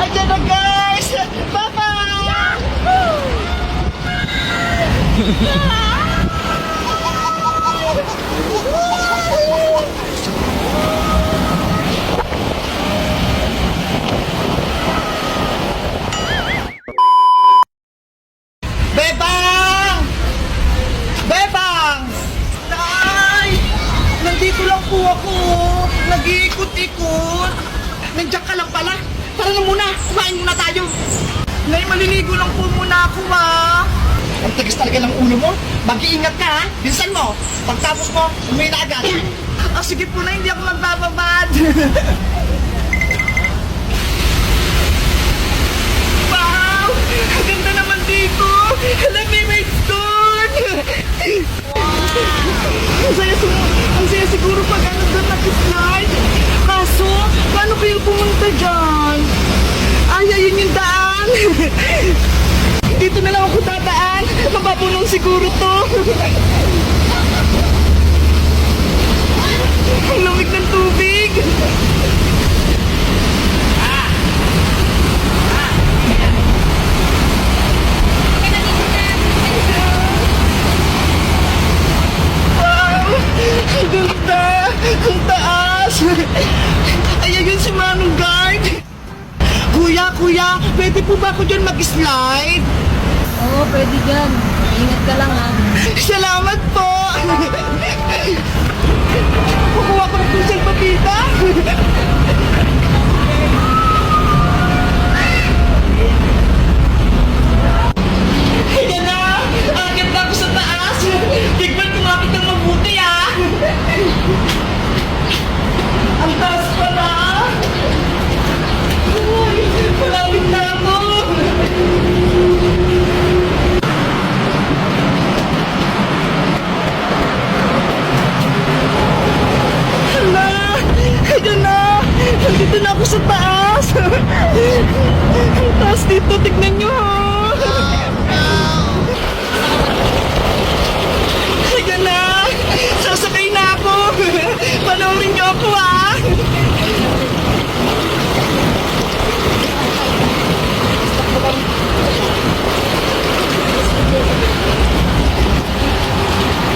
Ayan na guys! Bye-bye! Bebang! Bebang! Nay! Nandito lang po ako. Nag-iikot-ikot. Nandiyan ka lang pala. Tara na muna. Kumain muna tayo. Nay, maliligo lang po muna ako ha. Ang tagas talaga ng ulo mo. Mag-iingat ka ha. Bilisan mo. Pagtapos mo, umuwi na agad. Sige po na, hindi ako magbababad. Wow! Ang ganda naman dito! Alam mo, may doon! Ang saya siguro pag ano doon nag-slide. Kaso, paano kayo pumunta dyan? Ay, ayun yung daan! Dito na lang ako dadaan. Mababunong siguro to. Ang lamig ng tubig. Wow! Ang ganda! Ang taas! Ay, ayun si Manong Guard! Kuya, pwede po ba ako dyan mag-slide? Oo, pwede dyan. Ingat ka lang ha. Salamat po! Kukuha ko ng pusal papita! Ayan na! Agad na ako sa taas! Tignan kumapit ng mabuti ah! Ang taas pala! Ay, malapit na ako! Hala! Ayan na! Nandito na ako sa taas! Ang taas dito, tignan nyo ha! Ayan na! Sasakay na ako! Panoorin nyo ako ha!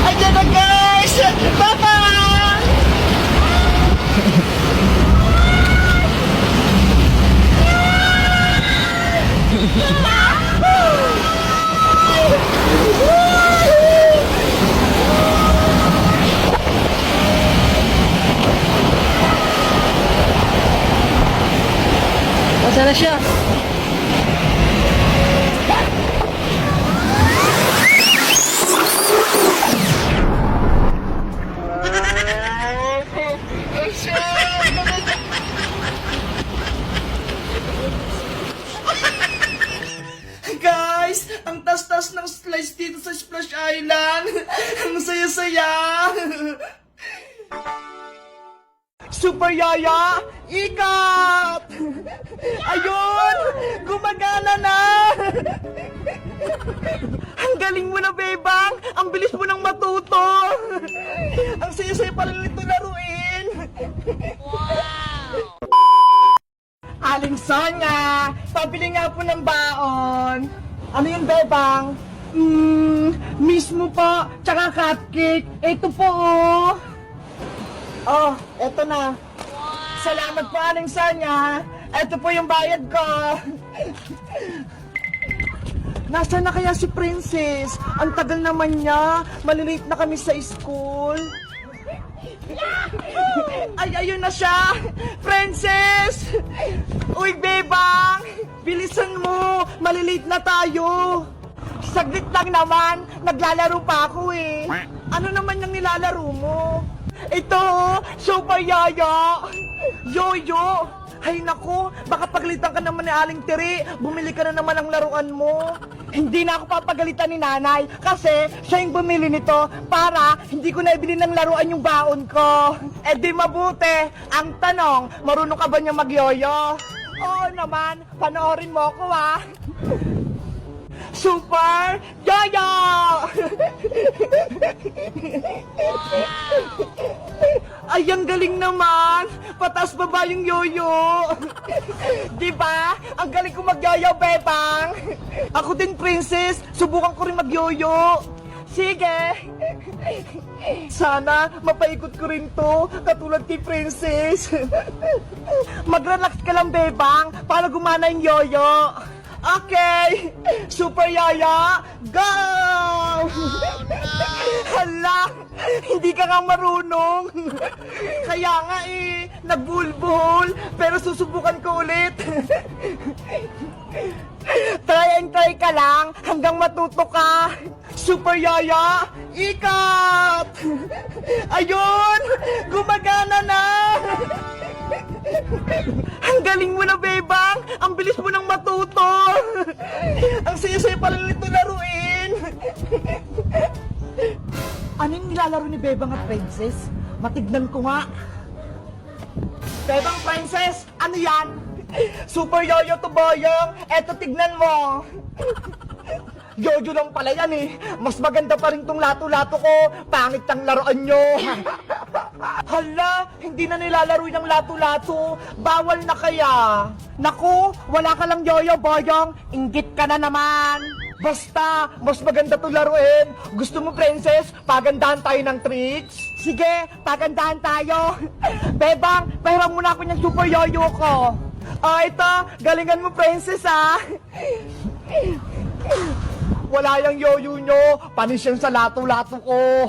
Ayan na guys! Bye-bye! Nasaan na siya? Guys, ang tas-tas ng slides dito sa Splash Island. Ang saya-saya. Super Yaya, ikat! Ayun! Gumagana na! Ang galing mo na, Bebang! Ang bilis mo nang matuto! Ang saya-saya pala nito laruin! Wow! Aling Sonya, pabili nga po ng baon. Ano yung Bebang? Mismo po, tsaka cupcake. Ito po oh. Oh, eto na. Salamat po, Aling Sonya. Ito po yung bayad ko. Nasaan na kaya si Princess? Ang tagal naman niya. Malilate na kami sa school. Ay, ayun na siya! Princess! Uy, Bebang! Bilisan mo! Malilate na tayo! Saglit lang naman! Naglalaro pa ako eh! Ano naman yung nilalaro mo? Ito! Super Yaya! Yoyo! Hay nako! Baka pagalitan ka naman ni Aling Tiri! Bumili ka na naman ng laruan mo! Hindi na ako papagalitan ni nanay kasi siya yung bumili nito para hindi ko na ibili ng laruan yung baon ko. Eh di mabuti. Ang tanong, marunong ka ba niya magyoyo? Oo naman, panoorin mo ako ha. Super Yoyo! Ay, ang galing naman! Pataas baba yung yoyo! Diba? Ang galing ko magyoyo, Bebang! Ako din, Princess! Subukan ko rin magyoyo! Sige! Sana mapaikot ko rin to, katulad kay Princess! Mag-relax ka lang, Bebang, para gumana yung yoyo! Okay! Super Yaya, go! Hala! Hindi ka nga marunong! Kaya nga nagbulbul, pero susubukan ko ulit! Try and try ka lang hanggang matuto ka! Super Yaya, ikat! Ayun! Gumagana na! Ang galing mo na, Bebang! Ang bilis mo nang matuto! Ang saya-saya pala nito laruin! Ano yung nilalaro ni Bebang at Princess? Matignan ko nga. Bebang, Princess, ano yan? Super Yoyo to, Boyong! Eto, tignan mo! Jojo lang pala yan Mas maganda pa rin tong lato-lato ko. Pangit ang laruan nyo. Hala, hindi na nilalaro yung lato-lato. Bawal na kaya. Naku, wala ka lang yoyo, Boyong. Inggit ka na naman. Basta, mas maganda to laruin. Gusto mo, Princess, pagandahan tayo ng tricks? Sige, pagandahan tayo. Bebang, pahiram muna ako ng super yoyo ko. Ito, galingan mo, Princess, Wala yung yoyo nyo, panis yan sa lato-lato ko.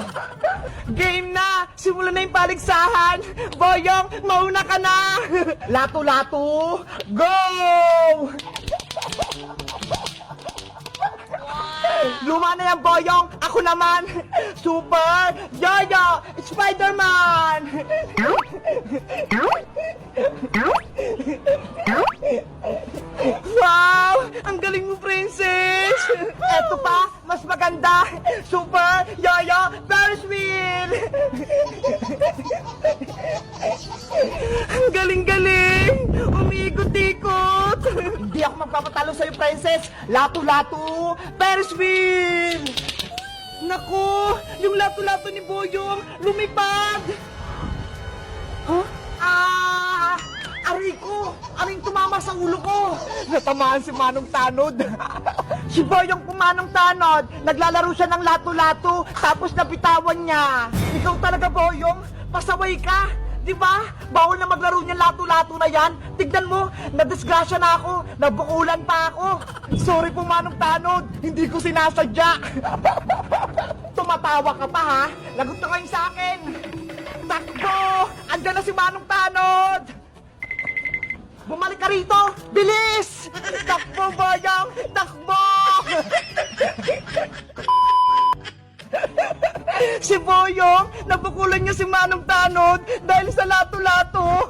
Game na! Simulan na yung paligsahan! Boyong, mauna ka na! Lato-lato, go! Luma na yan, Boyong! Ako naman! Super Yoyo Spider-Man! Wow! Ang galing mo, Princess! Eto pa, mas maganda! Super Yoyo Ferris wheel! Ang galing-galing! Umiikot-ikot! Hindi ako magpapatalo sa'yo, Princess! Lato-lato! Ferris wheel! Naku! Yung lato-lato ni Boyong lumipad! Huh? Aray ko! Aring tumama sa ulo ko! Natamaan si Manong Tanod! Si Boyong pumanong Tanod! Naglalaro siya ng lato-lato, tapos nabitawan niya! Ikaw talaga, Boyong! Pasaway ka! Di ba? Bawal na maglaro niyan lato-lato na yan! Tignan mo! Nadisgrasya na ako! Nabukulan pa ako! Sorry po, Manong Tanod! Hindi ko sinasadya! Tumatawa ka pa, ha? Lagot ka kayo sa akin! Takbo! Andiyan na si Manong Tanod! Bumalik ka rito! Bilis! Takbo, Boyong! Takbo! Si Boyong, nabukulan niya si Manong Tanod dahil sa lato-lato.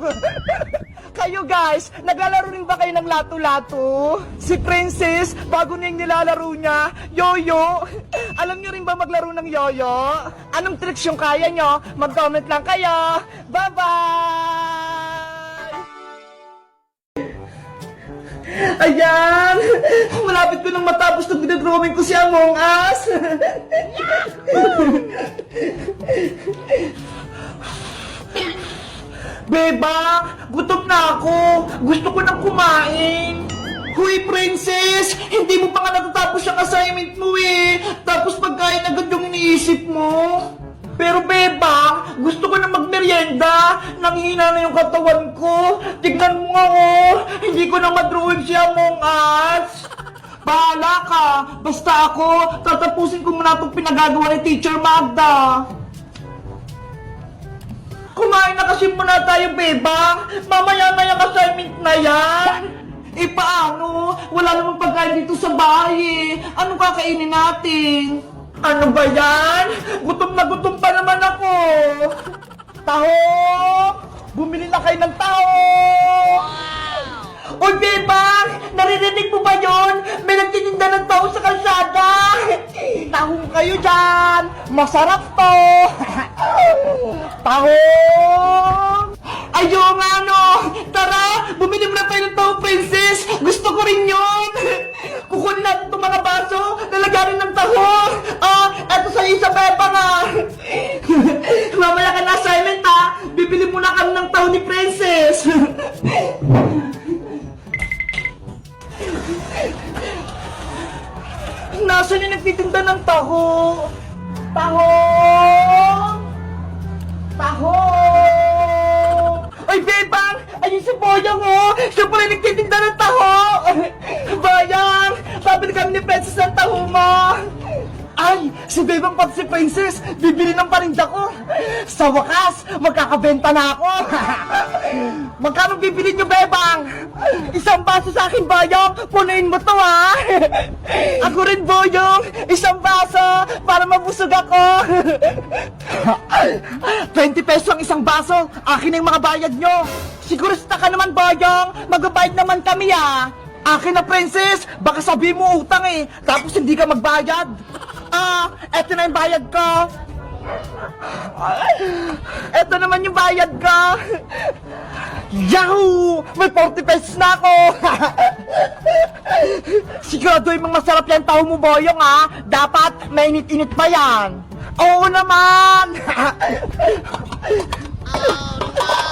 Kayo guys, naglalaro rin ba kayo ng lato-lato? Si Princess, bago niya yung nilalaro niya, yoyo. Alam niyo rin ba maglaro ng yoyo? Anong tricks yung kaya nyo? Mag-comment lang kayo. Bye-bye! Ayan! Malapit ko nang matapos itong ginadrawing ko si Among Us! Beba! Gutom na ako! Gusto ko nang kumain! Huy, Princess! Hindi mo pa nga natatapos yung assignment mo Tapos pagkain agad yung iniisip mo! Pero Beba, gusto ko na magmerienda. Nanghihina na yung katawan ko. Tignan mo nga hindi ko na madrawing si Among Us. Bahala ka. Basta ako, tatapusin ko muna itong pinagagawa ni Teacher Magda. Kumain na kasi muna tayo, Beba. Mamaya na yung assignment na yan. Paano? Wala namang pagkain dito sa bahay Anong kakainin natin? Ano ba yan? Gutom na gutom pa naman ako! Taho! Bumili na kayo ng taho! Wow! Oy, Bebang! Naririnig mo ba yun? May nagtitinda ng taho sa kalsada! Tahong kayo dyan! Masarap to! Taho! Ayaw nga Tara! Bumili mo na tayo ng taho, Princess! Gusto ko rin yun! Kukunin natin itong mga baso, lalagarin ng taho. Eto sa isa, Beba nga. Mamaya ka na assignment, Bibili muna kami ng taho ni Princess. Nasaan yung nagtitinda ng taho? Tahong! Tahong! Ay, Bebang! Ayun si Boyang, oh! Siya pala yung nagtitinda ng taho! Boyang! Pabili kami ni Princess ng taho mo! Ay! Si Bebang pati si Princess! Bibili ng parinda ko! Sa wakas, magkakabenta na ako! Magkano bibili niyo, Bebang? Isang baso sa akin, Boyong! Punuin mo to, ha? Ako rin, Boyong! Isang baso para mabusog ako! 20 pesos ang isang baso! Akin ang mga bayad nyo! Sigurista ka naman, Boyong! Magbabayad naman kami, ha? Akin na, Princess! Baka sabi mo utang eh, tapos hindi ka magbayad! Eto na yung bayad ko! Eto naman yung bayad ko! Yahoo! May 40 pesos na ako! Sigurado yung masarap yan taho mo, Boyong, ha? Dapat mainit-init pa yan! Oo naman!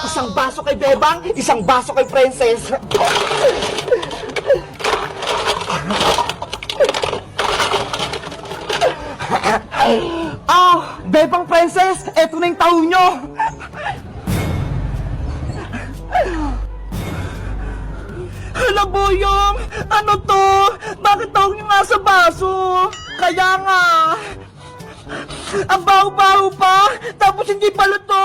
Isang baso kay Bebang, isang baso kay Princess. Bebang Princess, eto na yung taho nyo. Hala, Boyong, ano to? Bakit taho nyo nga sa baso? Kaya nga. Ang baho-baho pa, tapos hindi pa luto.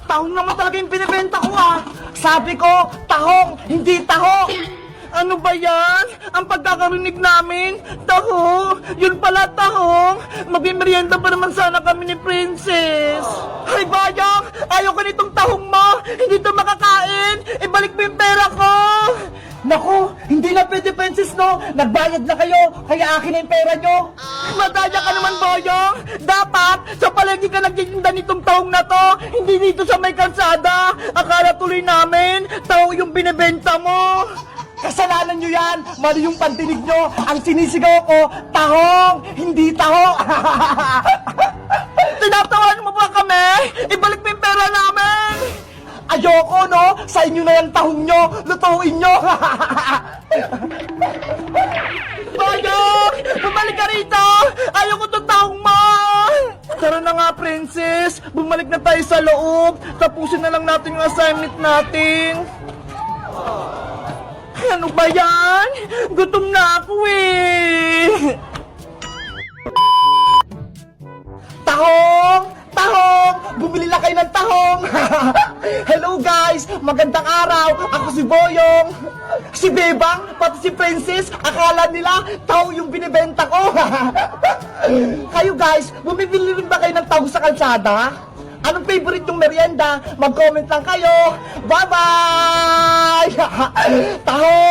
Tahong naman talaga yung binibenta ko, ah. Sabi ko, tahong, hindi taho. Ano ba yan? Ang pagkakarinig namin, taho. Yun pala, tahong. Magmimerienda pa naman sana kami ni Princess. Ay, Bayang, ayoko nitong tahong mo. Hindi to makakain. Ibalik mo yung pera ko. Naku, hindi na pwede, Princess, no? Nagbayad na kayo, kaya akin na yung pera nyo. Madaya ka naman, Boyong. Dapat, sa palengke ka nagtitinda nitong tahong na to. Hindi dito sa may kalsada. Akala tuloy namin, tahong yung binibenta mo. Kasalanan nyo yan! Mali yung pantinig nyo! Ang sinisigaw ko, tahong! Hindi taho! Tinatawan mo ba kami? Ibalik mo yung pera namin! Ayoko, no? Sa inyo na yung tahong nyo! Lutuin nyo! Boyong! Bumalik ka rito! Ayoko itong tahong mo! Tara na nga, Princess! Bumalik na tayo sa loob! Tapusin na lang natin yung assignment natin! Ano ba yan? Gutom na ako eh! Tahong! Tahong! Bumili na kayo ng tahong! Hello guys! Magandang araw! Ako si Boyong! Si Bebang, pati si Princess, akala nila tahong yung binibenta ko! Kayo guys, bumibili rin ba kayo ng tahong sa kalsada? Anong favorite yung merienda? Mag-comment lang kayo! Bye-bye! Tahong!